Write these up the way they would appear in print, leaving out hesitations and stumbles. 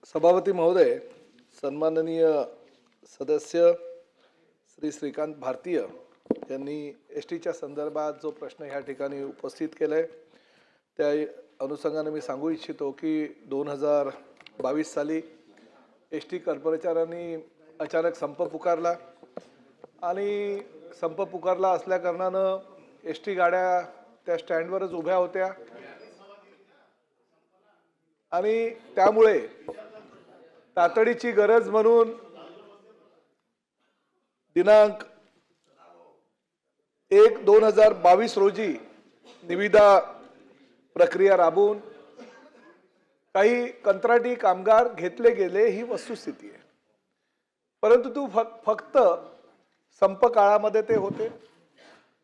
सभापती महोदय, सन्माननीय सदस्य श्री श्रीकांत भारतीय यांनी एसटीच्या संदर्भात जो प्रश्न ह्या ठिकाणी उपस्थित केलाय त्या अनुषंगाने मी सांगू इच्छितो की 2022 साली एसटी कर्मचाऱ्यांनी अचानक संप पुकारला आणि संप पुकारला असल्या कारणानं एसटी गाड्या त्या स्टँडवरच उभ्या होत्या आणि त्यामुळे तातडीची गरज म्हणून दिनांक 1/2022 रोजी निविदा प्रक्रिया राबवून काही कंत्राटी कामगार घेतले गेले ही वस्तुस्थिती आहे। परंतु तू फक्त संप काळामध्ये ते होते,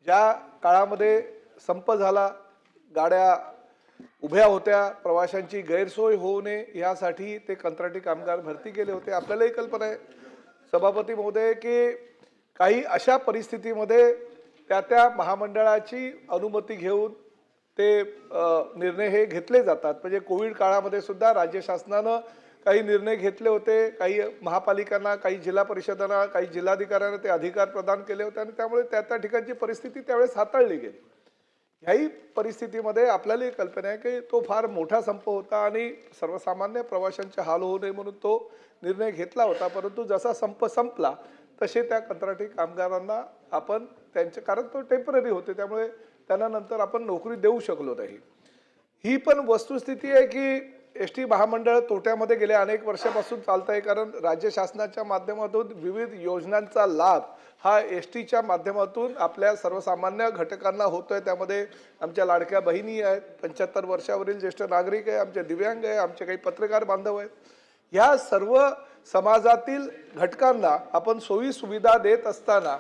ज्या काळामध्ये संप झाला गाड्या उभ्या होत्या, प्रवाशांची गैरसोय होऊ नये यासाठी ते कंत्राटी कामगार भरती केले होते। आपल्यालाही कल्पना आहे सभापती महोदय की काही अशा परिस्थितीमध्ये त्या महामंडळाची अनुमती घेऊन ते निर्णय हे घेतले जातात। म्हणजे कोविड काळामध्ये सुद्धा राज्य शासनानं काही निर्णय घेतले होते, काही महापालिकांना, काही जिल्हा परिषदांना, काही जिल्हाधिकाऱ्यांना ते अधिकार प्रदान केले होते आणि त्यामुळे त्या ठिकाणची परिस्थिती त्यावेळेस हाताळली गेली। ह्याही परिस्थितीमध्ये आपल्याला कल्पना आहे की तो फार मोठा संप होता आणि सर्वसामान्य प्रवाशांचे हाल होऊ नये म्हणून तो निर्णय घेतला होता। परंतु जसा संप संपला तसे त्या कंत्राटी कामगारांना आपण त्यांचे, कारण तो टेम्पररी होते त्यामुळे त्यांना नंतर आपण नोकरी देऊ शकलो नाही। ही पण वस्तुस्थिती आहे की एसटी महामंडळ तोट्यामध्ये गेल्या अनेक वर्षापासून चालत आहे, कारण राज्य शासनाच्या माध्यमातून विविध योजनांचा लाभ हा एसटीच्या माध्यमातून आपल्या सर्वसामान्य घटकांना होतोय। त्यामध्ये आमच्या लाडक्या बहिणी आहेत, 75 वर्षावरील ज्येष्ठ नागरिक आहे, आमचे दिव्यांग आहे, आमचे काही पत्रकार बांधव आहेत, ह्या सर्व समाजातील घटकांना आपण सोयी सुविधा देत असताना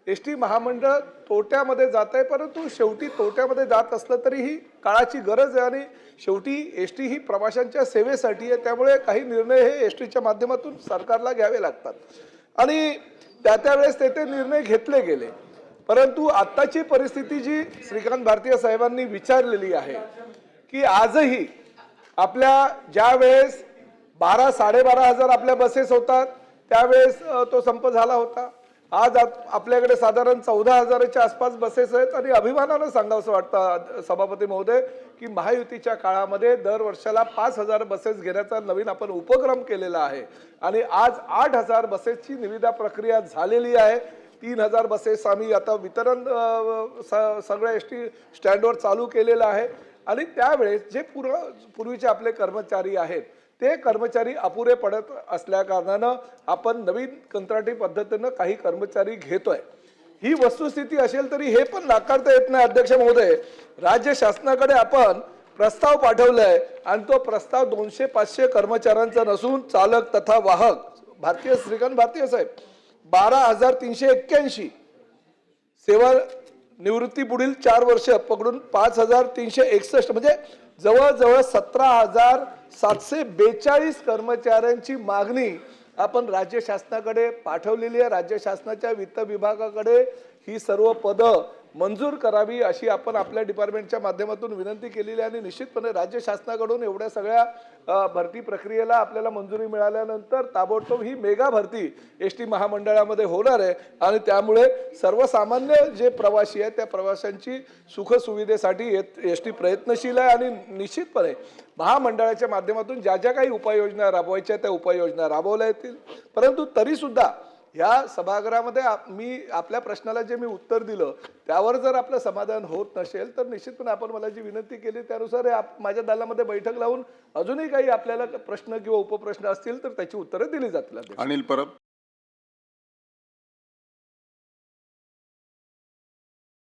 एसटी महामंडळ तोट्यामध्ये जात आहे। परंतु शेवटी तोट्यामध्ये जात असलं तरी ही काळाची गरज आहे आणि शेवटी एसटी ही प्रवाशांच्या सेवेसाठी आहे, त्यामुळे काही निर्णय हे एसटीच्या माध्यमातून सरकारला घ्यावे लागतात आणि त्यावेळेस ते निर्णय घेतले गेले। परंतु आत्ताची परिस्थिती जी श्रीकांत भारतीय साहेबांनी विचारलेली आहे की आजही आपल्या ज्या वेळेस 12-12.5 हजार आपल्या बसेस होतात त्यावेळेस तो संप झाला होता। आज आपल्याकडे साधारण 14,000च्या आसपास बसेस आहेत आणि अभिमानानं सांगावंसं वाटतं सभापती महोदय की महायुतीच्या काळामध्ये दर वर्षाला 5,000 बसेस घेण्याचा नवीन आपण उपक्रम केलेला आहे आणि आज 8,000 बसेसची निविदा प्रक्रिया झालेली आहे। 3,000 बसेस आम्ही आता वितरण सगळ्या एसटी स्टँडवर चालू केलेलं आहे आणि त्यावेळेस जे पूर्वीचे आपले कर्मचारी आहेत ते कर्मचारी अपुरे पडत असल्या कारणानं आपण नवीन कंत्राटी पद्धतीनं काही कर्मचारी घेतोय। ही वस्तुस्थिती असेल तरी हे पण नाकारता येत नाही अध्यक्ष महोदय, राज्य शासनाकडे आपण प्रस्ताव पाठवलाय आणि तो प्रस्ताव 200-500 कर्मचाऱ्यांचा नसून चालक तथा वाहक श्रीकांत भारतीय साहेब 12,381 सेवा निवृत्ती पुढील 4 वर्ष पकडून 5,361 म्हणजे जवळजवळ 17,742 कर्मचाऱ्यांची मागणी आपण राज्य शासनाकडे पाठवलेली आहे। राज्य शासनाच्या वित्त विभागाकडे ही सर्व पदं मंजूर करावी अशी आपण आपल्या डिपार्टमेंटच्या माध्यमातून विनंती केलेली आहे आणि निश्चितपणे राज्य शासनाकडून एवढ्या सगळ्या भरती प्रक्रियेला आपल्याला मंजुरी मिळाल्यानंतर ताबडतोब ही मेगा भरती एसटी महामंडळामध्ये होणार आहे आणि त्यामुळे सर्वसामान्य जे प्रवासी आहेत त्या प्रवाशांची सुखसुविधेसाठी एसटी प्रयत्नशील आहे आणि निश्चितपणे महामंडळाच्या माध्यमातून ज्या ज्या काही उपाययोजना राबवायच्या त्या उपाययोजना राबवल्या येतील। परंतु तरी सुद्धा या सभागृहामध्ये मी आपल्या प्रश्नाला जे मी उत्तर दिलं त्यावर जर आपलं समाधान होत नसेल तर निश्चितपणे आपण मला जी विनंती केली त्यानुसार माझ्या दलामध्ये बैठक लावून अजूनही काही आपल्याला प्रश्न किंवा उपप्रश्न असतील तर त्याची उत्तरे दिली जातील। अनिल परब।